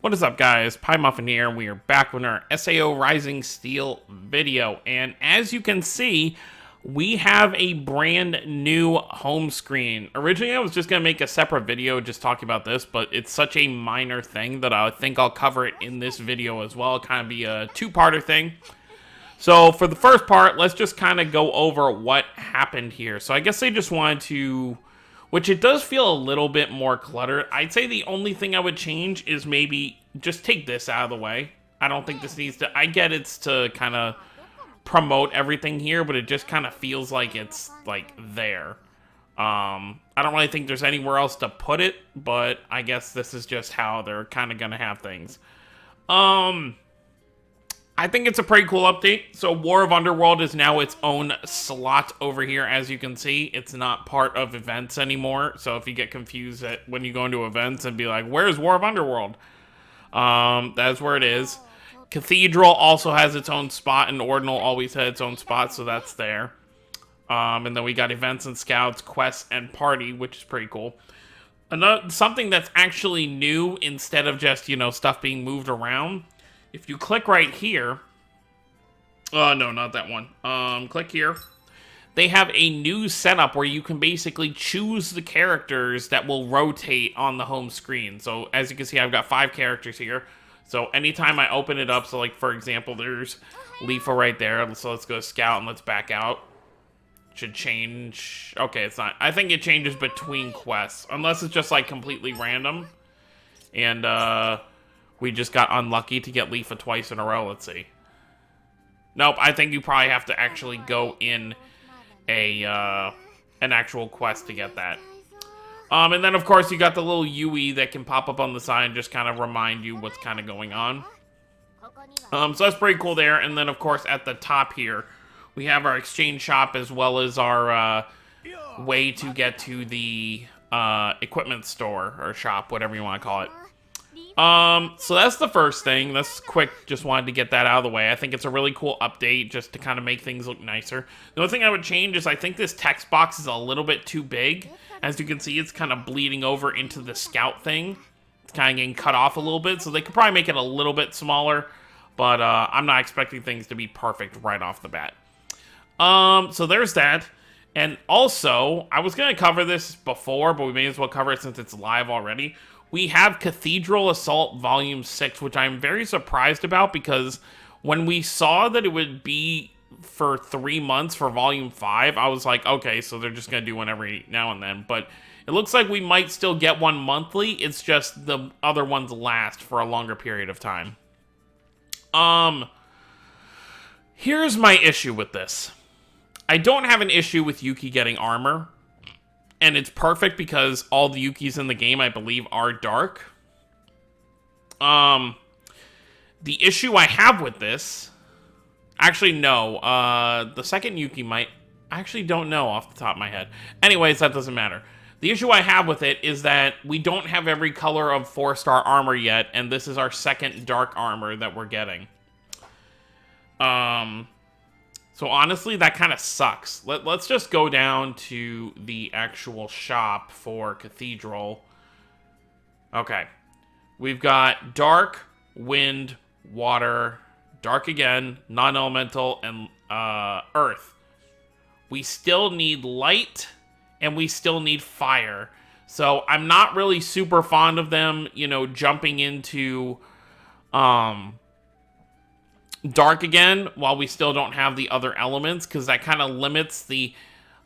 What is up, guys? Pie Muffin here, and we are back with our SAO Rising Steel video. And as you can see, we have a brand new home screen. Originally, I was just going to make a separate video just talking about this, but it's such a minor thing that I think I'll cover it in this video as well. It'll kind of be a two-parter thing. So for the first part, let's just kind of go over what happened here. So I guess they just wanted to... Which it does feel a little bit more cluttered. I'd say the only thing I would change is maybe just take this out of the way. I don't think this needs to... I get it's to kind of promote everything here, but it just kind of feels like it's, like, there. I don't really think there's anywhere else to put it, but I guess this is just how they're kind of going to have things. I think it's a pretty cool update. So War of Underworld is now its own slot over here. As you can see, it's not part of events anymore. So if you get confused when you go into events and be like, where's War of Underworld? That's where it is. Cathedral also has its own spot, and Ordinal always had its own spot, so that's there. And then we got events and scouts, quests, and party, which is pretty cool. Something that's actually new instead of just, you know, stuff being moved around. If you click right here, no, not that one. Click here. They have a new setup where you can basically choose the characters that will rotate on the home screen. So as you can see, I've got 5 characters here. So anytime I open it up, so like for example, there's Leafa right there. So let's go Scout and let's back out. Should change. Okay, it's not. I think it changes between quests, unless it's just like completely random. And we just got unlucky to get Leafa twice in a row. Let's see. Nope, I think you probably have to actually go in an actual quest to get that. And then, of course, you got the little UE that can pop up on the side and just kind of remind you what's kind of going on. So that's pretty cool there. And then, of course, at the top here, we have our exchange shop as well as our way to get to the equipment store or shop, whatever you want to call it. So that's the first thing. That's quick. Just wanted to get that out of the way. I think it's a really cool update just to kind of make things look nicer. The only thing I would change is I think this text box is a little bit too big. As you can see, it's kind of bleeding over into the scout thing. It's kind of getting cut off a little bit, so they could probably make it a little bit smaller, but I'm not expecting things to be perfect right off the bat. So there's that. And also, I was going to cover this before, but we may as well cover it since it's live already. We have Cathedral Assault Volume 6, which I'm very surprised about because when we saw that it would be for 3 months for Volume 5, I was like, okay, so they're just going to do one every now and then. But it looks like we might still get one monthly. It's just the other ones last for a longer period of time. Here's my issue with this. I don't have an issue with Yuki getting armor. And it's perfect because all the Yukis in the game, I believe, are dark. The issue I have with this... Actually, no. The second Yuki might... I actually don't know off the top of my head. Anyways, that doesn't matter. The issue I have with it is that we don't have every color of 4-star armor yet, and this is our second dark armor that we're getting. So honestly, that kind of sucks. Let's just go down to the actual shop for Cathedral. Okay. We've got Dark, Wind, Water, Dark again, Non-Elemental, and Earth. We still need Light, and we still need Fire. So I'm not really super fond of them, you know, jumping into... Dark again, while we still don't have the other elements, because that kind of limits the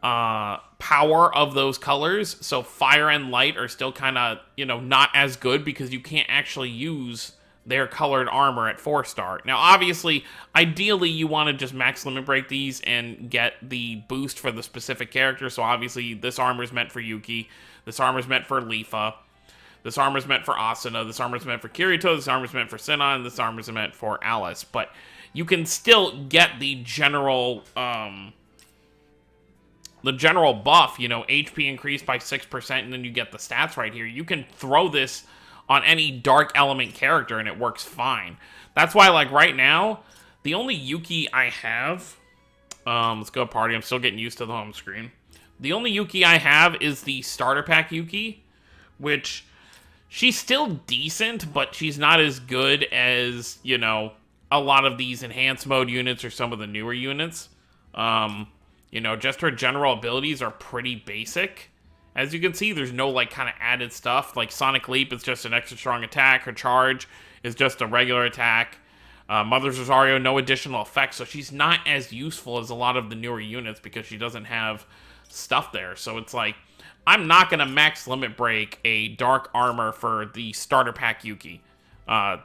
power of those colors. So fire and light are still kind of, you know, not as good because you can't actually use their colored armor at 4-star. Now, obviously, ideally, you want to just max limit break these and get the boost for the specific character. So obviously, this armor is meant for Yuki. This armor is meant for Leafa. This armor is meant for Asuna, this armor is meant for Kirito, this armor is meant for Sinon, and this armor is meant for Alice. But you can still get the general buff, you know, HP increased by 6%, and then you get the stats right here. You can throw this on any dark element character, and it works fine. That's why, like, right now, the only Yuki I have... let's go party, I'm still getting used to the home screen. The only Yuki I have is the starter pack Yuki, which... She's still decent, but she's not as good as, you know, a lot of these enhanced mode units or some of the newer units. You know, just her general abilities are pretty basic. As you can see, there's no, like, kind of added stuff. Like, Sonic Leap is just an extra strong attack. Her Charge is just a regular attack. Mother's Rosario, no additional effects. So she's not as useful as a lot of the newer units because she doesn't have stuff there. So it's like, I'm not going to max limit break a Dark Armor for the starter pack Yuki.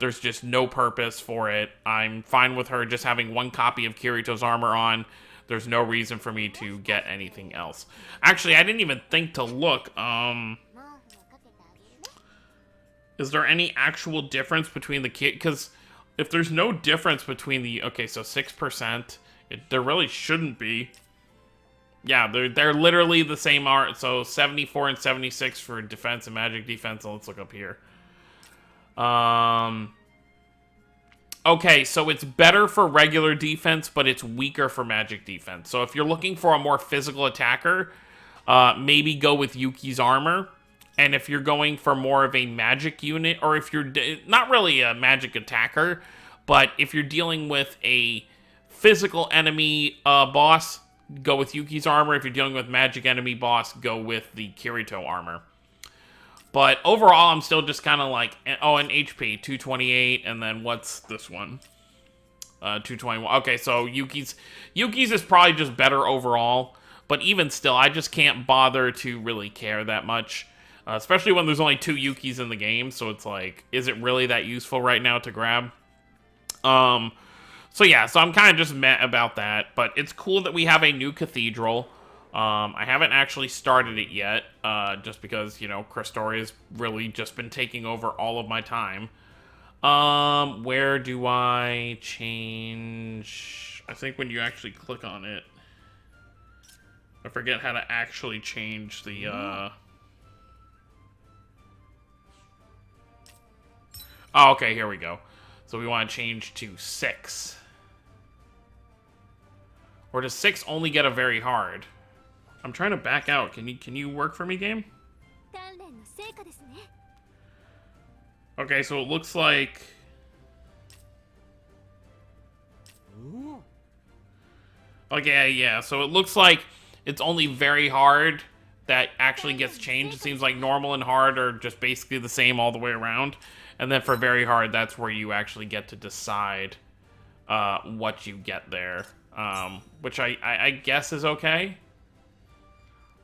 There's just no purpose for it. I'm fine with her just having one copy of Kirito's armor on. There's no reason for me to get anything else. Actually, I didn't even think to look. Is there any actual difference between the kit? Because if there's no difference between the... Okay, so 6%. There really shouldn't be. Yeah, they're literally the same art. So 74 and 76 for defense and magic defense. So let's look up here. Okay, so it's better for regular defense, but it's weaker for magic defense. So if you're looking for a more physical attacker, maybe go with Yuki's armor. And if you're going for more of a magic unit, or if you're not really a magic attacker, but if you're dealing with a physical enemy boss, go with Yuki's armor. If you're dealing with magic enemy boss, go with the Kirito armor. But overall, I'm still just kind of like, oh, an HP, 228, and then what's this one? 221. Okay, so Yuki's is probably just better overall, but even still, I just can't bother to really care that much, especially when there's only 2 Yukis in the game, so it's like, is it really that useful right now to grab? So yeah, so I'm kind of just meh about that, but it's cool that we have a new Cathedral. I haven't actually started it yet, just because, you know, Christori has really just been taking over all of my time. Where do I change? I think when you actually click on it, I forget how to actually change the, Oh, okay, here we go. So we want to change to 6. Or does 6 only get a very hard? I'm trying to back out. Can you work for me, game? Okay, so it looks like... Okay, yeah, so it looks like it's only very hard that actually gets changed. It seems like normal and hard are just basically the same all the way around. And then for very hard, that's where you actually get to decide what you get there. Which I guess is okay.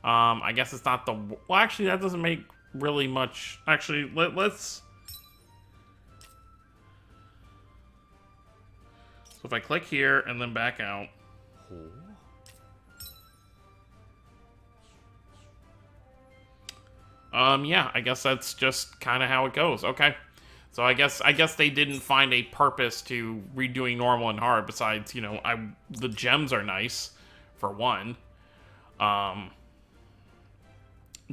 I guess it's not the... Well, actually, that doesn't make really much... Actually, let's... So if I click here and then back out... Yeah, I guess that's just kind of how it goes. Okay. So I guess they didn't find a purpose to redoing normal and hard besides, you know, the gems are nice, for one.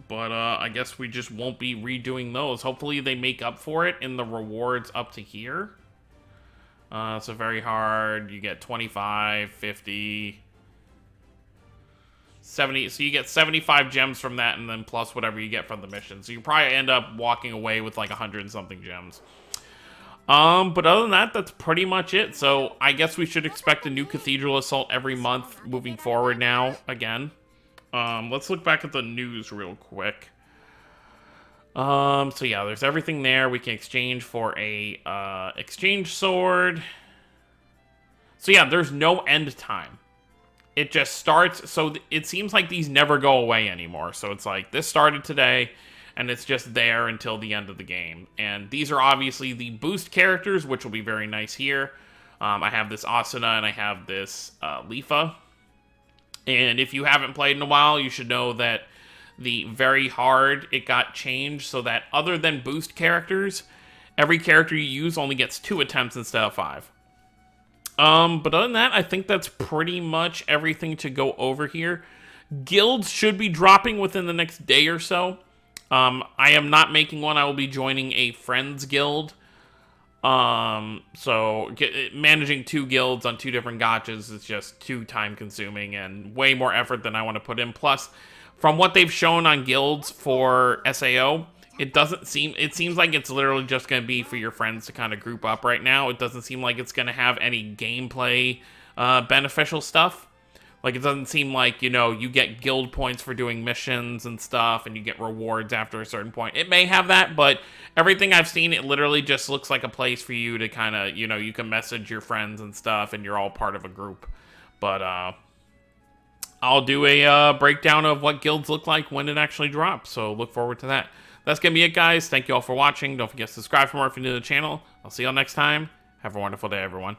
But I guess we just won't be redoing those. Hopefully they make up for it in the rewards up to here. So very hard, you get 25, 50, 70. So you get 75 gems from that, and then plus whatever you get from the mission. So you probably end up walking away with like 100 and something gems. But other than that, that's pretty much it. So I guess we should expect a new Cathedral Assault every month moving forward now, again. Let's look back at the news real quick. So yeah, there's everything there. We can exchange for a, exchange sword. So yeah, there's no end time. It just starts, so it seems like these never go away anymore. So it's like, this started today, and it's just there until the end of the game. And these are obviously the boost characters, which will be very nice here. I have this Asuna, and I have this Lifa. And if you haven't played in a while, you should know that the very hard, it got changed so that other than boost characters, every character you use only gets 2 attempts instead of 5. But other than that, I think that's pretty much everything to go over here. Guilds should be dropping within the next day or so. I am not making one. I will be joining a friends guild. So managing 2 guilds on 2 different gachas is just too time consuming and way more effort than I want to put in. Plus, from what they've shown on guilds for SAO, it seems like it's literally just going to be for your friends to kind of group up right now. It doesn't seem like it's going to have any gameplay beneficial stuff. Like, it doesn't seem like, you know, you get guild points for doing missions and stuff, and you get rewards after a certain point. It may have that, but everything I've seen, it literally just looks like a place for you to kind of, you know, you can message your friends and stuff, and you're all part of a group. But, I'll do a breakdown of what guilds look like when it actually drops, so look forward to that. That's going to be it, guys. Thank you all for watching. Don't forget to subscribe for more if you're new to the channel. I'll see y'all next time. Have a wonderful day, everyone.